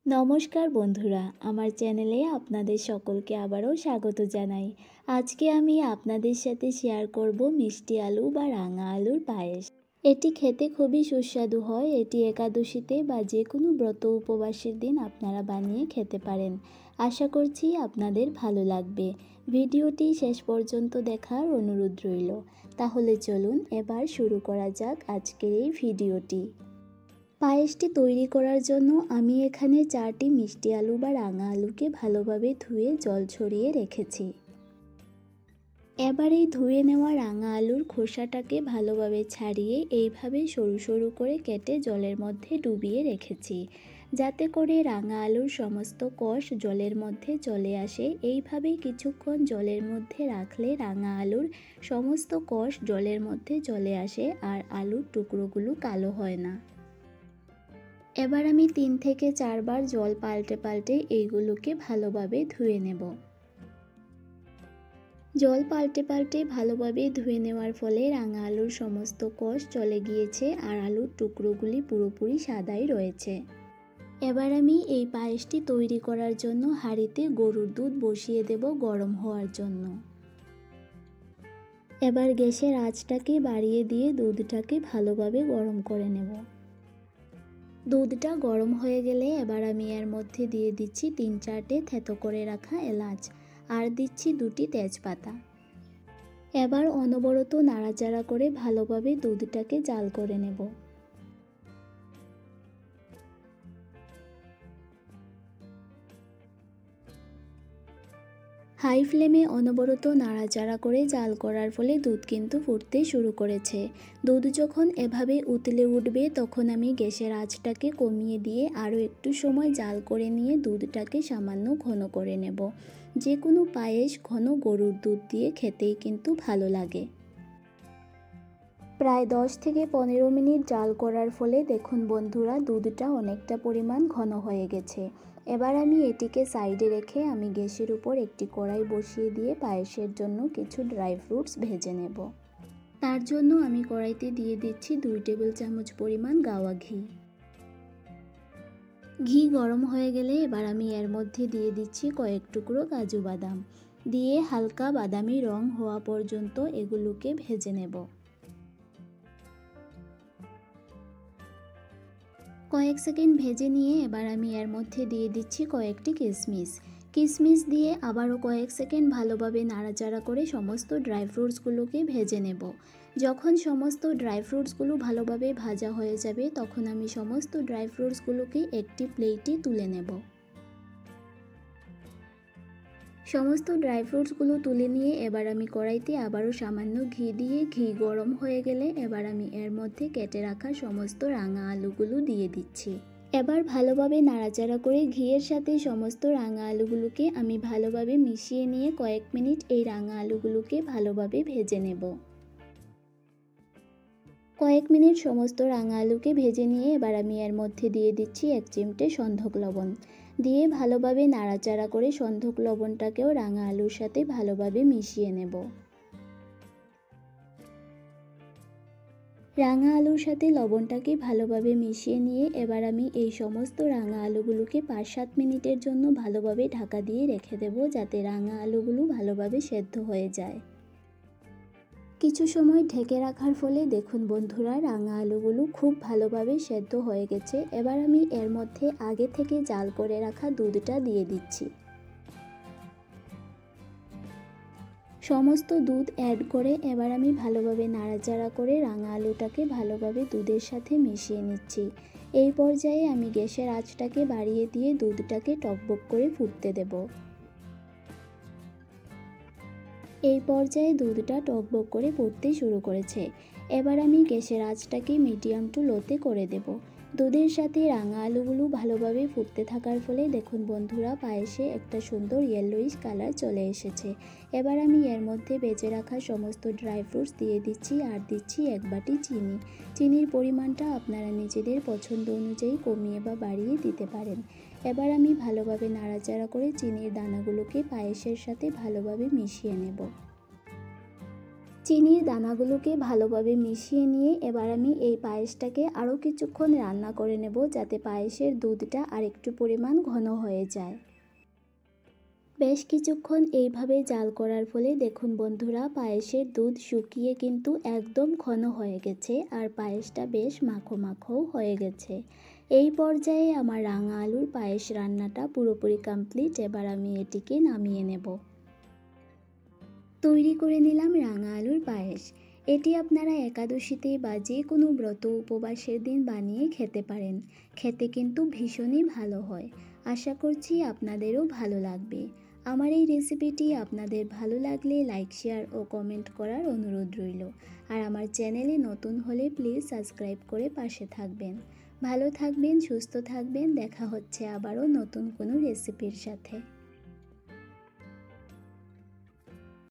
নমস্কার বন্ধুরা, আমার চ্যানেলে আপনাদের সকলকে আবারও স্বাগত জানাই। আজকে আমি আপনাদের সাথে শেয়ার করব মিষ্টি আলু বা রাঙা আলুর পায়েস। এটি খেতে খুবই সুস্বাদু হয়। এটি একাদশীতে বা যে কোনো ব্রত উপবাসের দিন আপনারা বানিয়ে খেতে পারেন। আশা করছি আপনাদের ভালো লাগবে। ভিডিওটি শেষ পর্যন্ত দেখার অনুরোধ রইল। তাহলে চলুন এবার শুরু করা যাক আজকের এই ভিডিওটি। পায়েসটি তৈরি করার জন্য আমি এখানে 4টি মিষ্টি আলু বা রাঙা আলুকে ভালোভাবে ধুয়ে জল ছড়িয়ে রেখেছি। এবার এই ধুয়ে নেওয়া রাঙা আলুর খোসাটাকে ভালোভাবে ছাড়িয়ে এইভাবে সরু সরু করে কেটে জলের মধ্যে ডুবিয়ে রেখেছি, যাতে করে রাঙা আলুর সমস্ত কষ জলের মধ্যে চলে আসে। এইভাবে কিছুক্ষণ জলের মধ্যে রাখলে রাঙা আলুর সমস্ত কষ জলের মধ্যে চলে আসে আর আলুর টুকরোগুলো কালো হয় না। এবার আমি 3 থেকে 4 বার জল পাল্টে পাল্টে এইগুলোকে ভালোভাবে ধুয়ে নেব। জল পাল্টে পাল্টে ভালোভাবে ধুয়ে নেওয়ার ফলে রাঙা আলুর সমস্ত কষ চলে গিয়েছে আর আলুর টুকরোগুলি পুরোপুরি সাদাই রয়েছে। এবার আমি এই পায়েসটি তৈরি করার জন্য হাঁড়িতে গরুর দুধ বসিয়ে দেব গরম হওয়ার জন্য। এবার গ্যাসের আঁচটাকে বাড়িয়ে দিয়ে দুধটাকে ভালোভাবে গরম করে নেব। দুধটা গরম হয়ে গেলে এবার আমি এর মধ্যে দিয়ে দিচ্ছি 3-4টে থেতো করে রাখা এলাচ আর দিচ্ছি 2টি তেজপাতা। এবার অনবরত নাড়াচাড়া করে ভালোভাবে দুধটাকে জাল করে নেব। হাই ফ্লেমে অনবরত নাড়াচাড়া করে জাল করার ফলে দুধ কিন্তু ফুটতে শুরু করেছে। দুধ যখন এভাবে উতলে উঠবে তখন আমি গ্যাসের আঁচটাকে কমিয়ে দিয়ে আরও একটু সময় জাল করে নিয়ে দুধটাকে সামান্য ঘন করে নেব। যে কোনো পায়েস ঘন গরুর দুধ দিয়ে খেতেই কিন্তু ভালো লাগে। প্রায় 10 থেকে 15 মিনিট জাল করার ফলে দেখুন বন্ধুরা, দুধটা অনেকটা পরিমাণ ঘন হয়ে গেছে। এবার আমি এটিকে সাইডে রেখে আমি গ্যাসের উপর একটি কড়াই বসিয়ে দিয়ে পায়েসের জন্য কিছু ড্রাই ফ্রুটস ভেজে নেব। তার জন্য আমি কড়াইতে দিয়ে দিচ্ছি 2 টেবিল চামচ পরিমাণ গাওয়া ঘি। ঘি গরম হয়ে গেলে এবার আমি এর মধ্যে দিয়ে দিচ্ছি কয়েক টুকরো কাজু বাদাম। দিয়ে হালকা বাদামি রং হওয়া পর্যন্ত এগুলোকে ভেজে নেব। কয়েক সেকেন্ড ভেজে নিয়ে এবার আমি এর মধ্যে দিয়ে দিচ্ছি কয়েকটি কিশমিশ দিয়ে আবারও কয়েক সেকেন্ড ভালোভাবে নাড়াচাড়া করে সমস্ত ড্রাই ফ্রুটসগুলোকে ভেজে নেব। যখন সমস্ত ড্রাই ফ্রুটসগুলো ভালোভাবে ভাজা হয়ে যাবে তখন আমি সমস্ত ড্রাই ফ্রুটসগুলোকে একটি প্লেটে তুলে নেব। সমস্ত ড্রাই ফ্রুটসগুলো তুলে নিয়ে এবার আমি কড়াইতে আবারও সামান্য ঘি দিয়ে ঘি গরম হয়ে গেলে এবার আমি এর মধ্যে কেটে রাখা সমস্ত রাঙা আলুগুলো দিয়ে দিচ্ছি। এবার ভালোভাবে নাড়াচাড়া করে ঘিয়ের সাথে সমস্ত রাঙা আলুগুলোকে আমি ভালোভাবে মিশিয়ে নিয়ে কয়েক মিনিট এই রাঙা আলুগুলোকে ভালোভাবে ভেজে নেব। কয়েক মিনিট সমস্ত রাঙা আলুকে ভেজে নিয়ে এবার আমি এর মধ্যে দিয়ে দিচ্ছি 1 চিমটে সন্ধক লবণ। দিয়ে ভালোভাবে নাড়াচাড়া করে সন্ধক লবণটাকেও রাঙা আলুর সাথে ভালোভাবে মিশিয়ে নেব। রাঙা আলুর সাথে লবণটাকে ভালোভাবে মিশিয়ে নিয়ে এবার আমি এই সমস্ত রাঙা আলুগুলোকে 5-7 মিনিটের জন্য ভালোভাবে ঢাকা দিয়ে রেখে দেব, যাতে রাঙা আলুগুলো ভালোভাবে সেদ্ধ হয়ে যায়। কিছু সময় ঢেকে রাখার ফলে দেখুন বন্ধুরা, রাঙা আলুগুলো খুব ভালোভাবে সেদ্ধ হয়ে গেছে। এবার আমি এর মধ্যে আগে থেকে জাল করে রাখা দুধটা দিয়ে দিচ্ছি। সমস্ত দুধ অ্যাড করে এবার আমি ভালোভাবে নাড়াচাড়া করে রাঙা আলুটাকে ভালোভাবে দুধের সাথে মিশিয়ে নিচ্ছি। এই পর্যায়ে আমি গ্যাসের আঁচটাকে বাড়িয়ে দিয়ে দুধটাকে টকবক করে ফুটতে দেব। এই পর্যায়ে দুধটা টকবক করে ফুটতে শুরু করেছে। এবার আমি গ্যাসের আঁচটাকে মিডিয়াম টু লোতে করে দেব। দুধের সাথে রাঙা আলুগুলো ভালোভাবে ফুটতে থাকার ফলে দেখুন বন্ধুরা, পায়েসে একটা সুন্দর ইয়েলোইশ কালার চলে এসেছে। এবার আমি এর মধ্যে বেজে রাখা সমস্ত ড্রাই ফ্রুটস দিয়ে দিচ্ছি আর দিচ্ছি 1 বাটি চিনি। চিনির পরিমাণটা আপনারা নিজেদের পছন্দ অনুযায়ী কমিয়ে বা বাড়িয়ে দিতে পারেন। এবার আমি ভালোভাবে নাড়াচাড়া করে চিনির দানাগুলোকে পায়েসের সাথে ভালোভাবে মিশিয়ে নেব। চিনির দানাগুলোকে ভালোভাবে মিশিয়ে নিয়ে এবার আমি এই পায়েসটাকে আরও কিছুক্ষণ রান্না করে নেব, যাতে পায়েসের দুধটা আরেকটু পরিমাণ ঘন হয়ে যায়। বেশ কিছুক্ষণ এইভাবে জাল করার ফলে দেখুন বন্ধুরা, পায়েসের দুধ শুকিয়ে কিন্তু একদম ঘন হয়ে গেছে আর পায়েসটা বেশ মাখো মাখোও হয়ে গেছে। এই পর্যায়ে আমার রাঙা আলুর পায়েস রান্নাটা পুরোপুরি কমপ্লিট। এবার আমি এটিকে নামিয়ে নেব। তৈরি করে নিলাম রাঙা আলুর পায়েস। এটি আপনারা একাদশীতে বা যে কোনো ব্রত উপবাসের দিন বানিয়ে খেতে পারেন। খেতে কিন্তু ভীষণই ভালো হয়। আশা করছি আপনাদেরও ভালো লাগবে। আমার এই রেসিপিটি আপনাদের ভালো লাগলে লাইক, শেয়ার ও কমেন্ট করার অনুরোধ রইল। আর আমার চ্যানেলে নতুন হলে প্লিজ সাবস্ক্রাইব করে পাশে থাকবেন। ভালো থাকবেন, সুস্থ থাকবেন। দেখা হচ্ছে আবারও নতুন কোনো রেসিপির সাথে।